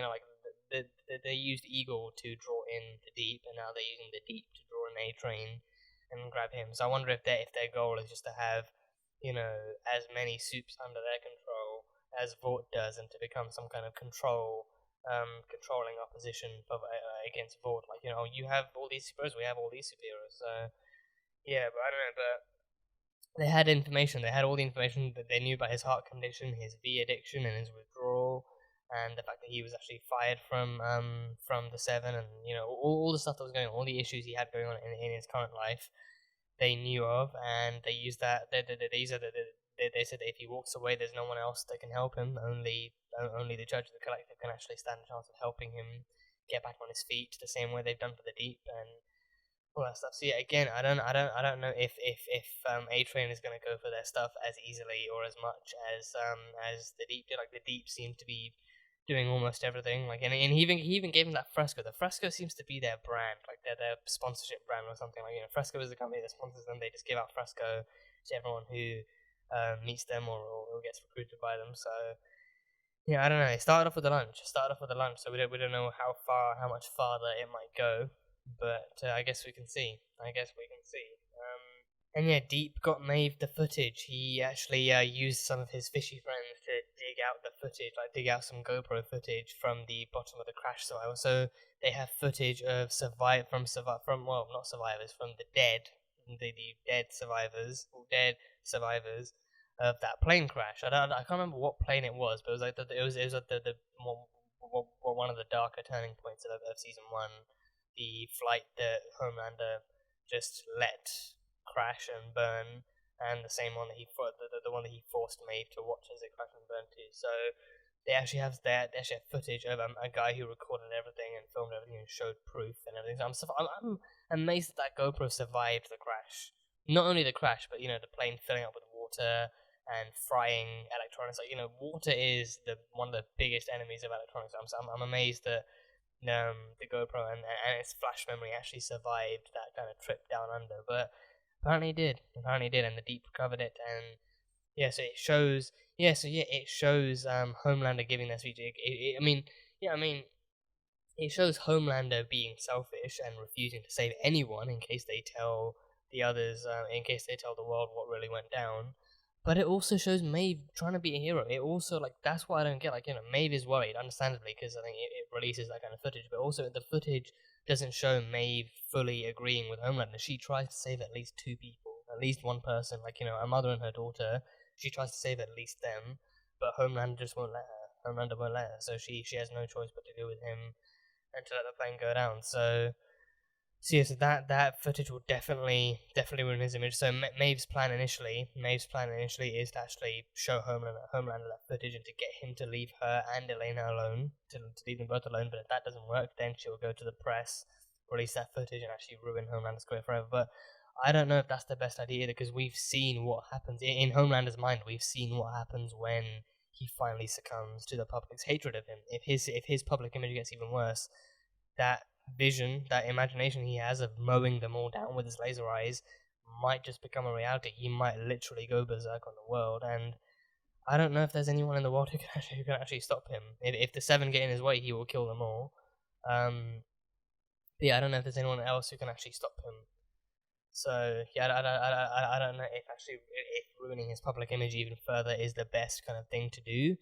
Like they used Eagle to draw in the Deep, and now they're using the Deep to draw in A Train and grab him. So I wonder if their goal is just to have, as many Supes under their control as Vought does, and to become some kind of controlling opposition against Vought. You have all these superheroes, we have all these superheroes. So yeah, but I don't know. But they had information. They had all the information that they knew about his heart condition, his V addiction, and his withdrawal, and the fact that he was actually fired from the Seven, and all the stuff that was going on, all the issues he had going on in his current life. They knew of, and they used that. They said that if he walks away, there's no one else that can help him. Only the Church of the Collective can actually stand a chance of helping him get back on his feet, the same way they've done for the Deep and all that stuff. So yeah, again, I don't know if A Train is going to go for their stuff as easily or as much as the Deep did. Like the Deep seemed to be doing almost everything. And he even gave him that fresco. The fresco seems to be their brand, like their sponsorship brand or something. Fresco is the company that sponsors them. They just give out fresco to everyone who meets them or gets recruited by them. So yeah, I don't know. It started off with a lunch. So we don't know how much farther it might go. But I guess we can see. And yeah, Deep got Maeve the footage. He actually used some of his fishy friends to dig out the footage, dig out some GoPro footage from the bottom of the crash survival. So they have footage of not survivors, from the dead survivors of that plane crash. I can't remember what plane it was, but it was one of the darker turning points of season 1. The flight that Homelander just let crash and burn, and the same one that the one that he forced Maeve to watch as it crashed and burned too. So they actually have footage of a guy who recorded everything and filmed everything and showed proof and everything. So I'm amazed that GoPro survived the crash. Not only the crash, but the plane filling up with water and frying electronics. Water is one of the biggest enemies of electronics. I'm amazed that the GoPro and its flash memory actually survived that kind of trip down under, but apparently it did, and the Deep recovered it, and it shows Homelander giving that speech. It shows Homelander being selfish and refusing to save anyone in case they tell the others, in case they tell the world what really went down. But it also shows Maeve trying to be a hero. It also, that's what I don't get. Maeve is worried, understandably, because I think it releases that kind of footage. But also, the footage doesn't show Maeve fully agreeing with Homelander. She tries to save at least 2 people, at least one person, a mother and her daughter. She tries to save at least them, but Homelander just won't let her. Homelander won't let her, so she has no choice but to go with him and to let the plane go down. So that footage will definitely ruin his image. So Maeve's plan initially is to actually show Homelander that footage and to get him to leave her and Elena alone, to leave them both alone. But if that doesn't work, then she'll go to the press release that footage and actually ruin Homelander's career forever. But I don't know if that's the best idea either, because we've seen what happens in Homelander's mind. We've seen what happens when he finally succumbs to the public's hatred of him. If his public image gets even worse, that vision, that imagination he has of mowing them all down with his laser eyes might just become a reality. He might literally go berserk on the world, and I don't know if there's anyone in the world who can actually stop him. If the Seven get in his way, he will kill them all. But yeah, I don't know if there's anyone else who can actually stop him. So yeah, I don't know if ruining his public image even further is the best kind of thing to do.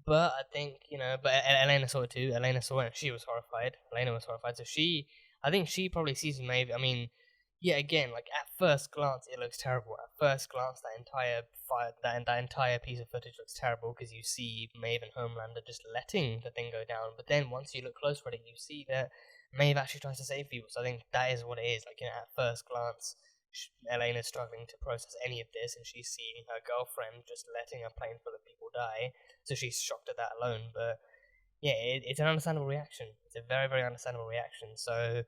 But I think, but Elena saw it too. Elena saw it and she was horrified. Elena was horrified. So I think she probably sees Maeve. I mean, yeah, again, like at first glance, it looks terrible. At first glance, that entire piece of footage looks terrible because you see Maeve and Homelander just letting the thing go down. But then once you look closer at it, you see that Maeve actually tries to save people. So I think that is what it is. Like, at first glance, Elena's struggling to process any of this, and she's seeing her girlfriend just letting a plane full of people die. So she's shocked at that alone. But yeah, it's an understandable reaction. It's a very, very understandable reaction. So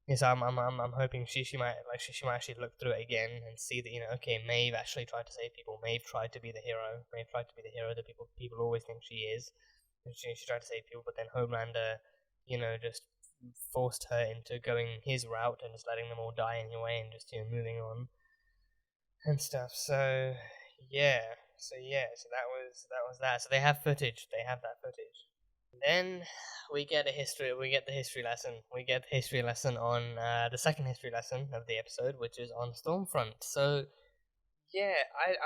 yes, I'm hoping she might actually look through it again and see that, okay, Maeve actually tried to save people. Maeve tried to be the hero. Maeve tried to be the hero that people always think she is. She tried to save people, but then Homelander, just forced her into going his route and just letting them all die anyway, and just moving on and stuff. So that was that. So they have footage. They have that footage. Then we get the history lesson. We get the history lesson on the second history lesson of the episode, which is on Stormfront. So yeah,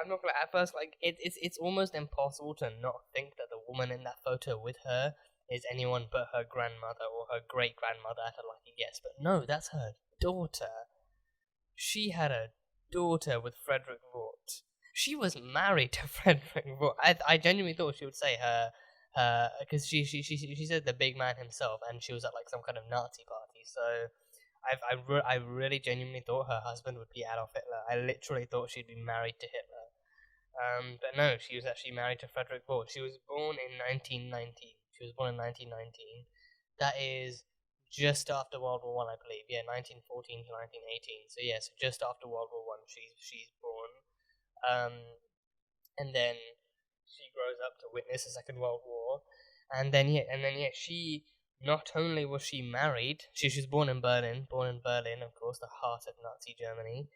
I'm not gonna, at first, like, it's almost impossible to not think that the woman in that photo with her is anyone but her grandmother or her great grandmother at a lucky guess. But no, that's her daughter. She had a daughter with Frederick Vought. She was married to Frederick Vought. I genuinely thought she would say her, because she said the big man himself, and she was at like some kind of Nazi party. So I really genuinely thought her husband would be Adolf Hitler. I literally thought she'd be married to Hitler. But no, she was actually married to Frederick Vought. She was born in 1919. She was born in 1919. That is just after World War I believe. Yeah, 1914 to 1918. So yeah, so just after World War I, she's born. And then she grows up to witness the Second World War, and then she, not only was she married, she was born in Berlin, of course, the heart of Nazi Germany,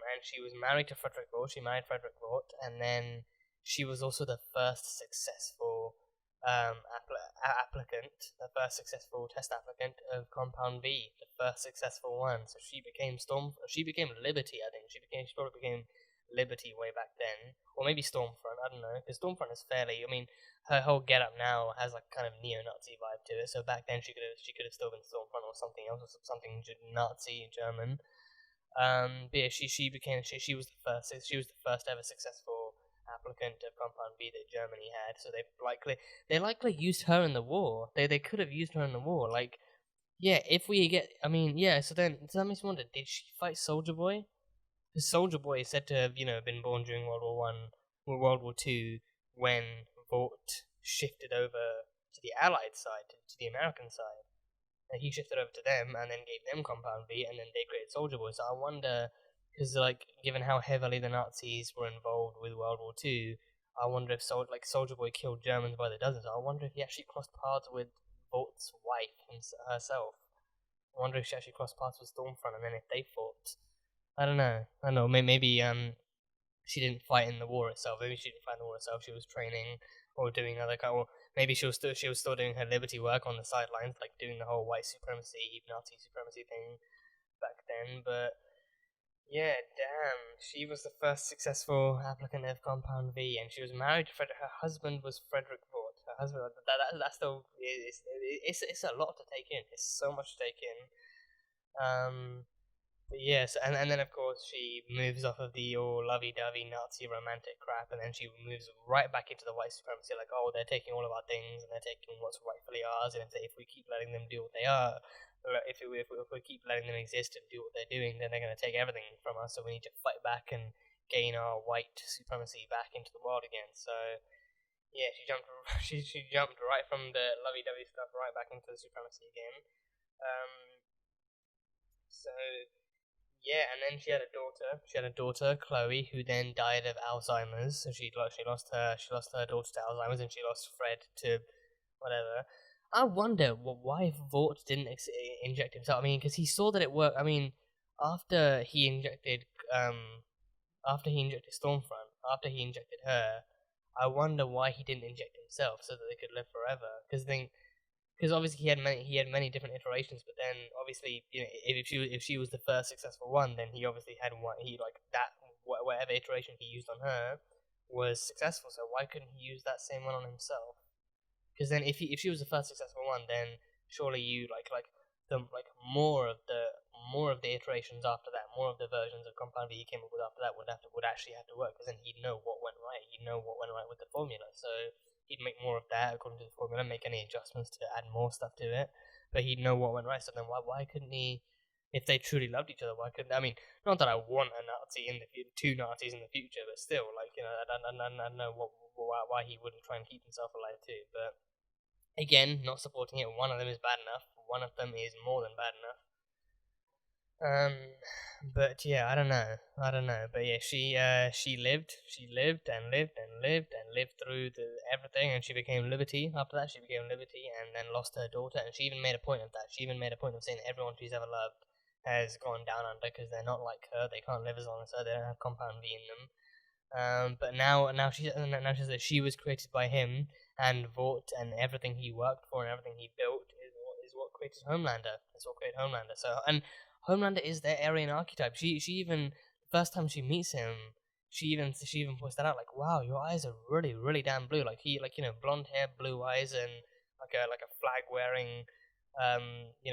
and she was married to Frederick Vought. She married Frederick Vought, and then she was also the first successful applicant, the first successful test applicant of Compound V, the first successful one. So she became Liberty. I think she probably became Liberty way back then, or maybe Stormfront. I don't know, because Stormfront is fairly. I mean, her whole getup now has like kind of neo-Nazi vibe to it. So back then she could have still been Stormfront or something else, or something Nazi German. But yeah, she was the first ever successful applicant of Compound B that Germany had. So they likely used her in the war. They could have used her in the war. Like, yeah, if we get, I mean, yeah. So then that makes me wonder: did she fight Soldier Boy? Because Soldier Boy is said to have, been born during World War One or World War Two, when Vought shifted over to the Allied side, to the American side. And he shifted over to them, and then gave them Compound V, and then they created Soldier Boy. So I wonder, because given how heavily the Nazis were involved with World War Two, I wonder if Soldier Boy killed Germans by the dozens. I wonder if he actually crossed paths with Vaught's wife herself. I wonder if she actually crossed paths with Stormfront, and then if they fought. I don't know. Maybe she didn't fight in the war itself. Maybe she didn't fight in the war itself. She was training or doing other kind. Or maybe she was still doing her Liberty work on the sidelines, like doing the whole white supremacy, Nazi supremacy thing back then. But yeah, damn, she was the first successful applicant of Compound V, and she was married to Frederick. Her husband was Frederick Vought. Her husband. That's still it's a lot to take in. It's so much to take in. But yes, and then of course she moves off of the all lovey-dovey Nazi romantic crap, and then she moves right back into the white supremacy, like, oh, they're taking all of our things, and they're taking what's rightfully ours, and if we keep letting them do what they are, if we keep letting them exist and do what they're doing, then they're going to take everything from us, so we need to fight back and gain our white supremacy back into the world again. So yeah, she jumped right from the lovey-dovey stuff right back into the supremacy again. yeah, and then she had a daughter. She had a daughter, Chloe, who then died of Alzheimer's. So she lost her daughter to Alzheimer's, and she lost Fred to whatever. I wonder why Vought didn't inject himself. I mean, because he saw that it worked. I mean, after he injected Stormfront, after he injected her, I wonder why he didn't inject himself so that they could live forever. Because obviously he had many different iterations, but then obviously, you know, if she was the first successful one, then he obviously had one. He like that whatever iteration he used on her was successful. So why couldn't he use that same one on himself? Because then if she was the first successful one, then surely you more of the iterations after that, more of the versions of Compound V he came up with after that would actually have to work, because then he'd know what went right. He'd know what went right with the formula. So he'd make more of that according to the formula, make any adjustments to add more stuff to it. But he'd know what went right. So then why couldn't he? If they truly loved each other, why couldn't? I mean, not that I want a Nazi in the future, two Nazis in the future, but still, like, you know, I don't know why he wouldn't try and keep himself alive too. But again, not supporting it. One of them is bad enough. One of them is more than bad enough. But yeah, I don't know. But yeah, she lived and lived and lived and lived through everything, and she became Liberty. After that, she became Liberty, and then lost her daughter. And she even made a point of that. She even made a point of saying everyone she's ever loved has gone down under because they're not like her. They can't live as long as her. They don't have Compound V in them. But now she says that she was created by him, and Vought and everything he worked for and everything he built is what created Homelander. That's what created Homelander. So, and Homelander is their Aryan archetype. She even, first time she meets him, she even points that out. Like, wow, your eyes are really, really damn blue. Like blonde hair, blue eyes, and like a flag wearing,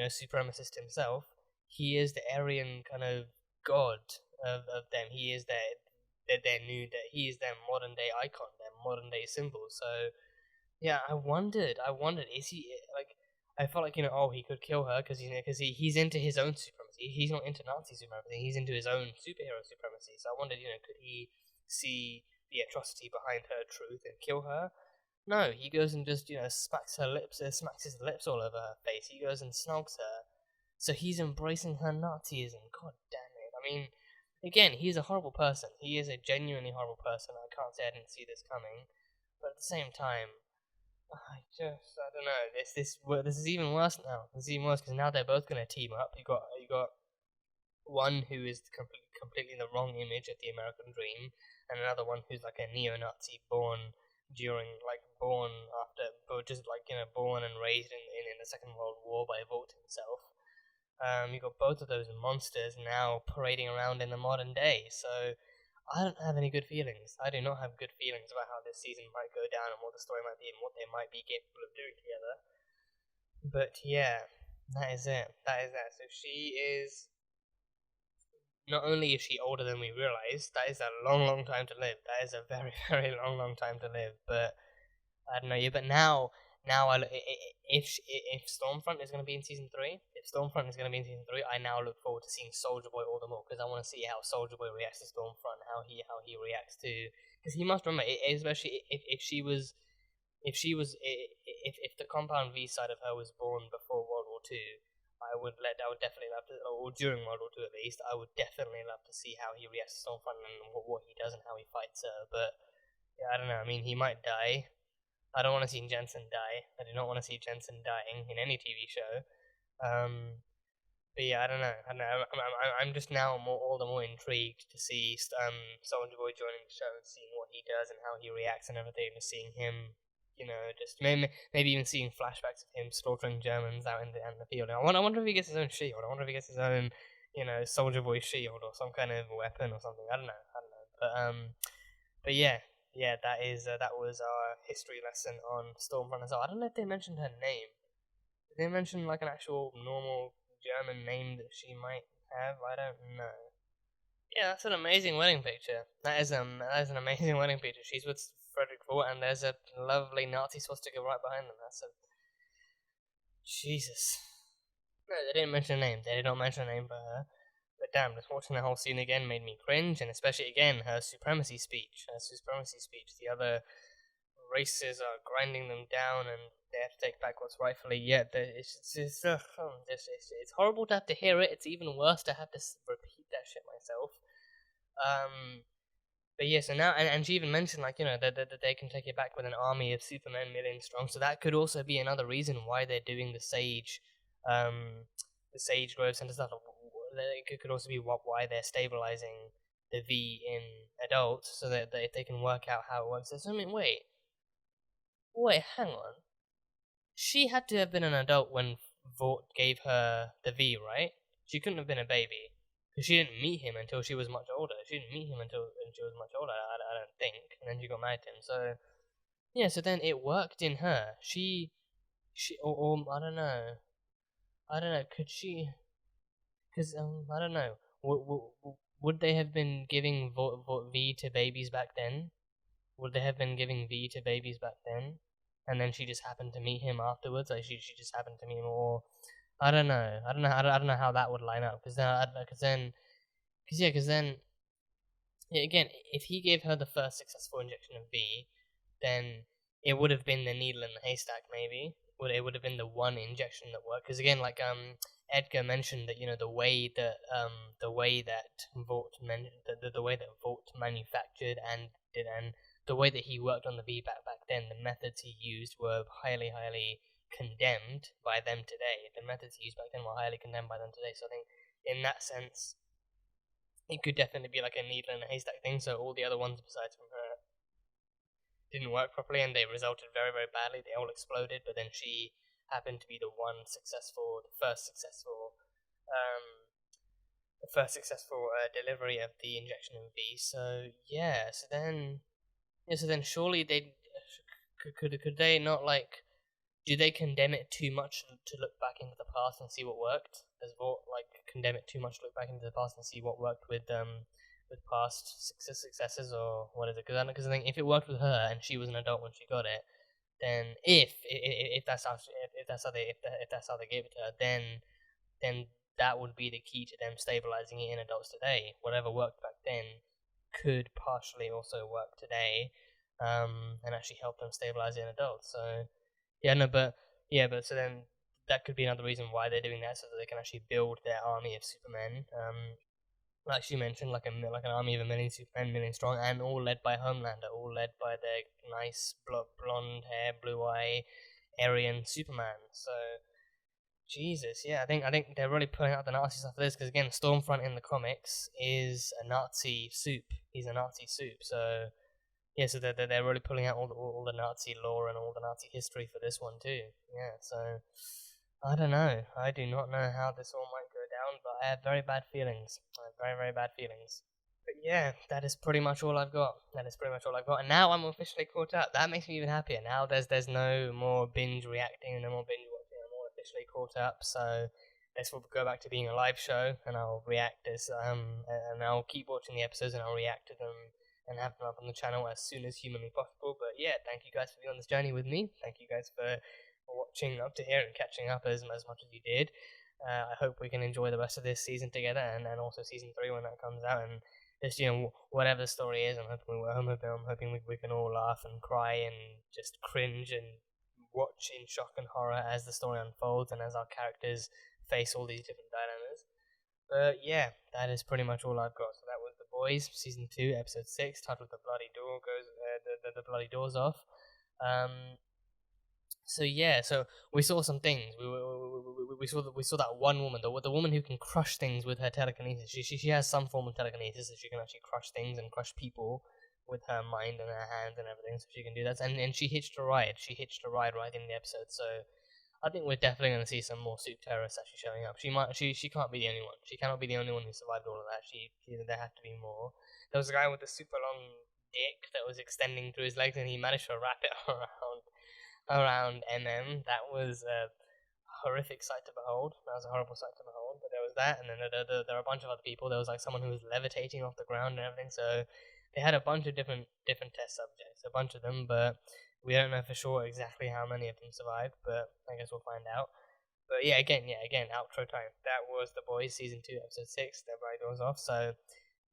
supremacist himself. He is the Aryan kind of god of them. He is he is their modern day icon, their modern day symbol. So yeah, I wondered, is he like? I felt like, he could kill her because he's into his own supremacy. He's not into Nazi supremacy. He's into his own superhero supremacy. So I wondered, could he see the atrocity behind her truth and kill her? No, he goes and just smacks his lips all over her face. He goes and snogs her. So he's embracing her Nazism. God damn it! I mean, again, he's a horrible person. He is a genuinely horrible person. I can't say I didn't see this coming, but at the same time, I don't know. This is even worse now. This is even worse because now they're both going to team up. You got one who is completely the wrong image of the American dream, and another one who's like a neo-Nazi born and raised in the Second World War by Vought himself. You got both of those monsters now parading around in the modern day. So I don't have any good feelings. I do not have good feelings about how this season might go down and what the story might be and what they might be capable of doing together. But yeah, that is it. So she is... Not only is she older than we realized, that is a long, long time to live. That is a very, very long, long time to live. But I don't know. Yeah, but now if Stormfront is going to be in season 3, I now look forward to seeing Soldier Boy all the more, because I want to see how Soldier Boy reacts to Stormfront, how he reacts to, because he must remember, especially if the Compound V side of her was born before World War II, I would definitely love to, or during World War II at least, I would definitely love to see how he reacts to Stormfront and what he does and how he fights her. But yeah, I don't know. I mean, he might die. I don't want to see Jensen die. I do not want to see Jensen dying in any TV show. But yeah, I don't know. I'm just now all the more intrigued to see Soldier Boy joining the show and seeing what he does and how he reacts and everything, and seeing him, just maybe even seeing flashbacks of him slaughtering Germans out in the field. I wonder if he gets his own shield. I wonder if he gets his own, Soldier Boy shield or some kind of weapon or something. I don't know. But yeah. Yeah, that was our history lesson on Stormfront as well. I don't know if they mentioned her name. Did they mention like an actual normal German name that she might have? I don't know. Yeah, that's an amazing wedding picture. That is an amazing wedding picture. She's with Frederick Vought, and there's a lovely Nazi swastika right behind them. Jesus. No, they didn't mention a name. They did not mention a name for her. But damn, just watching the whole scene again made me cringe, and especially again her supremacy speech. The other races are grinding them down, and they have to take back what's rightfully yet. It's horrible to have to hear it. It's even worse to have to repeat that herself. But yeah, so now, and she even mentioned, like, that they can take it back with an army of Supermen million strong. So that could also be another reason why they're doing the Sage Grove Center stuff. It could also be why they're stabilizing the V in adults, so that they can work out how it works. So, I mean, wait, hang on. She had to have been an adult when Vought gave her the V, right? She couldn't have been a baby. Because she didn't meet him until she was much older. She didn't meet him until she was much older, I don't think. And then she got married to him. So, yeah, so then it worked in her. Or I don't know. Could she? Because, I don't know. Would they have been giving V to babies back then? Would they have been giving V to babies back then? And then she just happened to meet him afterwards? Like, she just happened to meet him, or... I don't know. I don't know how that would line up. Because then, again, if he gave her the first successful injection of V, then it would have been the needle in the haystack, maybe. It would have been the one injection that worked. Because again, like Edgar mentioned, that the way that Vought manufactured and the way that he worked on the V back then, the methods he used were highly condemned by them today. The methods he used back then were highly condemned by them today. So I think in that sense, it could definitely be like a needle in a haystack thing. So all the other ones besides from her didn't work properly, and they resulted very, very badly. They all exploded, but then she happened to be the first successful delivery of the injection of V. So yeah, so then surely could they not, like, do they condemn it too much to look back into the past and see what worked? Does Vought condemn it too much to look back into the past and see what worked with past successes, or what is it? Because I think if it worked with her and she was an adult when she got it, then if that's how they gave it to her, then that would be the key to them stabilizing it in adults today. Whatever worked back then could partially also work today, and actually help them stabilize it in adults. So. But so then that could be another reason why they're doing that, so that they can actually build their army of Supermen. Like she mentioned, like an army of 1,000,000 Supermen, 1,000,000 strong, and all led by Homelander, all led by their nice blonde hair, blue eye, Aryan Superman. So, Jesus, yeah, I think they're really putting out the Nazi stuff for this, because again, Stormfront in the comics is a Nazi Supe. He's a Nazi Supe, so. Yeah, so they're really pulling out all the Nazi lore and all the Nazi history for this one too. Yeah, so I don't know. I do not know how this all might go down, but I have very bad feelings. I have very, very bad feelings. But yeah, that is pretty much all I've got. And now I'm officially caught up. That makes me even happier. Now there's no more binge reacting, no more binge watching. I'm all officially caught up. So this will go back to being a live show, and I'll react and I'll keep watching the episodes, and I'll react to them and have them up on the channel as soon as humanly possible. But yeah, thank you guys for being on this journey with me. Thank you guys for watching up to here and catching up as much as you did. I hope we can enjoy the rest of this season together, and also season 3 when that comes out, and just, whatever the story is, I'm hoping we can all laugh and cry and just cringe and watch in shock and horror as the story unfolds and as our characters face all these different dilemmas. But yeah, that is pretty much all I've got. So that was The Boys, season 2, episode 6, titled "The Bloody Door Goes," the bloody doors off. So yeah, so we saw some things. We saw that one woman, the woman who can crush things with her telekinesis. She has some form of telekinesis, so she can actually crush things and crush people with her mind and her hands and everything. So she can do that. And she hitched a ride. Right in the episode. So I think we're definitely going to see some more Supe terrorists actually showing up. She can't be the only one. She cannot be the only one who survived all of that. There have to be more. There was a guy with a super long dick that was extending through his legs, and he managed to wrap it around MM. That was a horrific sight to behold. That was a horrible sight to behold. But there was that, and then there were a bunch of other people. There was like someone who was levitating off the ground and everything. So they had a bunch of different test subjects, a bunch of them, but we don't know for sure exactly how many of them survived, but I guess we'll find out. But yeah, again, outro time. That was The Boys, season 2, episode 6. Their bright doors off. So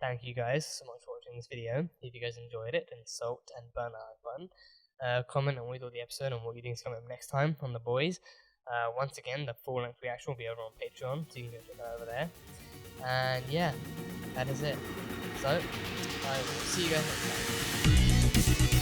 thank you guys so much for watching this video. If you guys enjoyed it, then salt and burn a like button. Comment on what you thought of the episode and what you think is coming up next time on The Boys. Once again, the full-length reaction will be over on Patreon, so you can go check that over there. And yeah, that is it. So, I will see you guys next time.